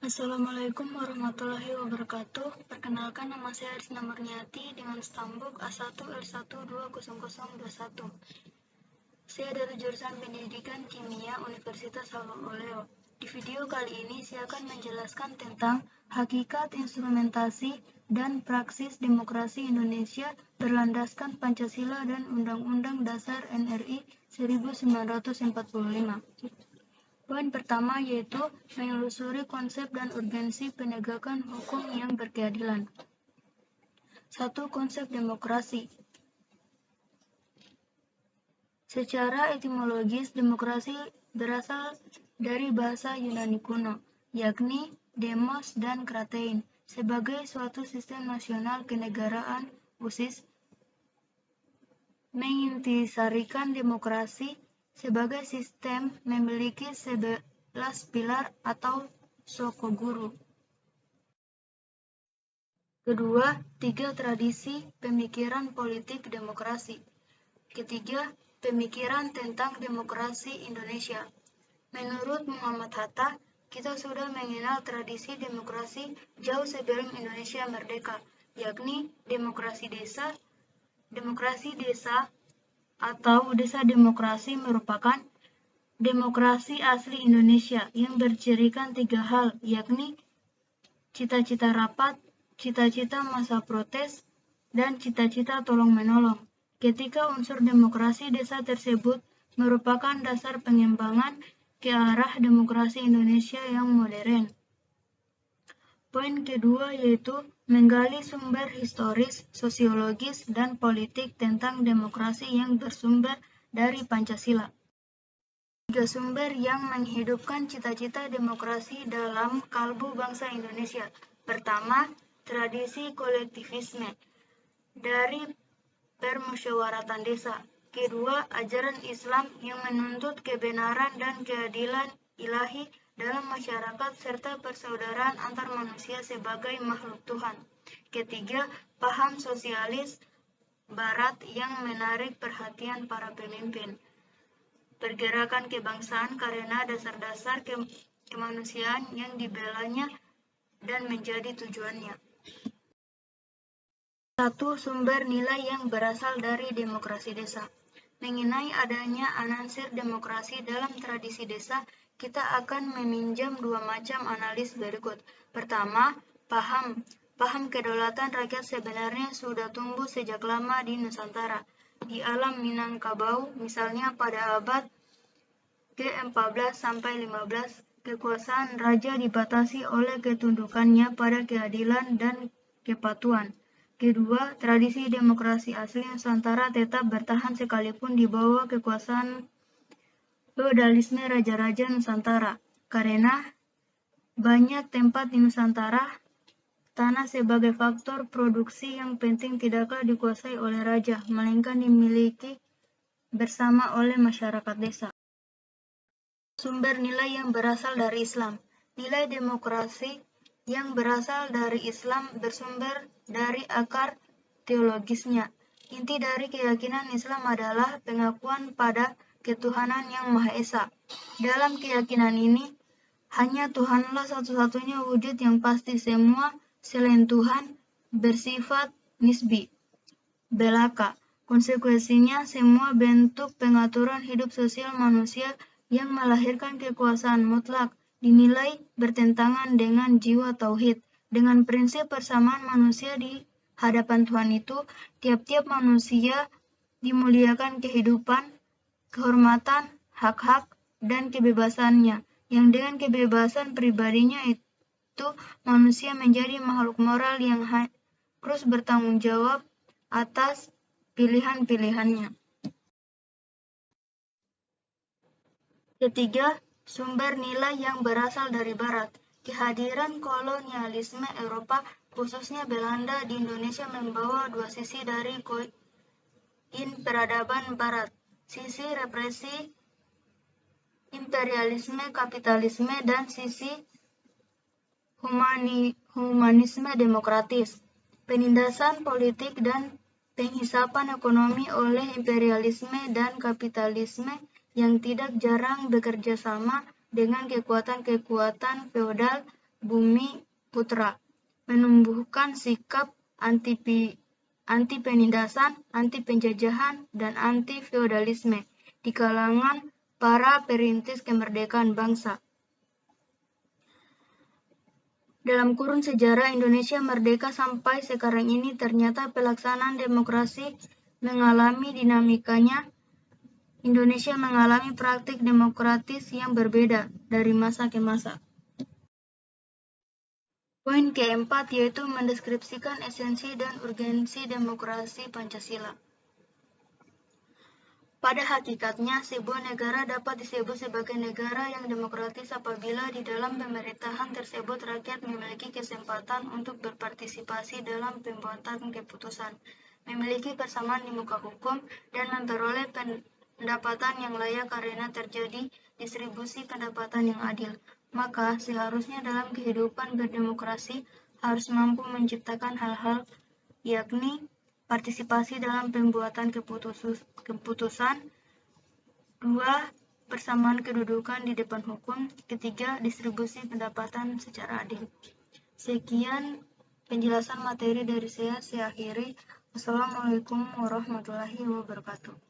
Assalamualaikum warahmatullahi wabarakatuh. Perkenalkan, nama saya Arisna Murniati dengan stambuk A1L120021. Saya dari jurusan Pendidikan Kimia Universitas Halmahera. Di video kali ini saya akan menjelaskan tentang hakikat instrumentasi dan praksis demokrasi Indonesia berlandaskan Pancasila dan Undang-Undang Dasar NRI 1945. Poin pertama yaitu menelusuri konsep dan urgensi penegakan hukum yang berkeadilan. 1. Konsep demokrasi. Secara etimologis, demokrasi berasal dari bahasa Yunani kuno, yakni demos dan kratein, sebagai suatu sistem nasional kenegaraan khusus, mengintisarikan demokrasi sebagai sistem memiliki 11 pilar atau sokoguru. Kedua, 3 tradisi pemikiran politik demokrasi. Ketiga, pemikiran tentang demokrasi Indonesia. Menurut Muhammad Hatta, kita sudah mengenal tradisi demokrasi jauh sebelum Indonesia merdeka, yakni demokrasi desa. Demokrasi desa atau desa demokrasi merupakan demokrasi asli Indonesia yang bercirikan 3 hal, yakni cita-cita rapat, cita-cita masa protes, dan cita-cita tolong-menolong. Ketika unsur demokrasi desa tersebut merupakan dasar pengembangan ke arah demokrasi Indonesia yang modern. Poin kedua yaitu menggali sumber historis, sosiologis, dan politik tentang demokrasi yang bersumber dari Pancasila. 3 sumber yang menghidupkan cita-cita demokrasi dalam kalbu bangsa Indonesia. Pertama, tradisi kolektivisme dari permusyawaratan desa. Kedua, ajaran Islam yang menuntut kebenaran dan keadilan ilahi dalam masyarakat serta persaudaraan antar manusia sebagai makhluk Tuhan. Ketiga, paham sosialis Barat yang menarik perhatian para pemimpin. Pergerakan kebangsaan karena dasar-dasar kemanusiaan yang dibelanya dan menjadi tujuannya. 1. Sumber nilai yang berasal dari demokrasi desa. Mengenai adanya anansir demokrasi dalam tradisi desa, kita akan meminjam 2 macam analis berikut. Pertama, paham kedaulatan rakyat sebenarnya sudah tumbuh sejak lama di Nusantara. Di alam Minangkabau, misalnya pada abad ke-14-15, kekuasaan raja dibatasi oleh ketundukannya pada keadilan dan kepatuhan. Kedua, tradisi demokrasi asli Nusantara tetap bertahan sekalipun di bawah kekuasaan feodalisme raja-raja Nusantara, karena banyak tempat di Nusantara tanah sebagai faktor produksi yang penting tidaklah dikuasai oleh raja, melainkan dimiliki bersama oleh masyarakat desa. Sumber nilai yang berasal dari Islam. Nilai demokrasi yang berasal dari Islam bersumber dari akar teologisnya. Inti dari keyakinan Islam adalah pengakuan pada ketuhanan yang Maha Esa. Dalam keyakinan ini, hanya Tuhanlah satu-satunya wujud yang pasti, semua selain Tuhan bersifat nisbi, belaka. Konsekuensinya, semua bentuk pengaturan hidup sosial manusia yang melahirkan kekuasaan mutlak dinilai bertentangan dengan jiwa tauhid. Dengan prinsip persamaan manusia di hadapan Tuhan itu, tiap-tiap manusia dimuliakan kehidupan, kehormatan, hak-hak, dan kebebasannya, yang dengan kebebasan pribadinya itu manusia menjadi makhluk moral yang harus bertanggung jawab atas pilihan-pilihannya. Ketiga, sumber nilai yang berasal dari Barat. Kehadiran kolonialisme Eropa, khususnya Belanda di Indonesia, membawa 2 sisi dari koin peradaban Barat. Sisi represi imperialisme kapitalisme dan sisi humanisme demokratis. Penindasan politik dan penghisapan ekonomi oleh imperialisme dan kapitalisme yang tidak jarang bekerja sama dengan kekuatan-kekuatan feodal Bumi Putra, menumbuhkan sikap anti penindasan, anti penjajahan, dan anti feodalisme di kalangan para perintis kemerdekaan bangsa. Dalam kurun sejarah Indonesia merdeka sampai sekarang ini, ternyata pelaksanaan demokrasi mengalami dinamikanya. Indonesia mengalami praktik demokratis yang berbeda dari masa ke masa. Poin keempat yaitu mendeskripsikan esensi dan urgensi demokrasi Pancasila. Pada hakikatnya, sebuah negara dapat disebut sebagai negara yang demokratis apabila di dalam pemerintahan tersebut rakyat memiliki kesempatan untuk berpartisipasi dalam pembuatan keputusan, memiliki persamaan di muka hukum, dan memperoleh pendapatan yang layak karena terjadi distribusi pendapatan yang adil. Maka, seharusnya dalam kehidupan berdemokrasi harus mampu menciptakan hal-hal, yakni partisipasi dalam pembuatan keputusan, 2. Persamaan kedudukan di depan hukum, 3. Distribusi pendapatan secara adil. Sekian penjelasan materi dari saya akhiri. Wassalamualaikum warahmatullahi wabarakatuh.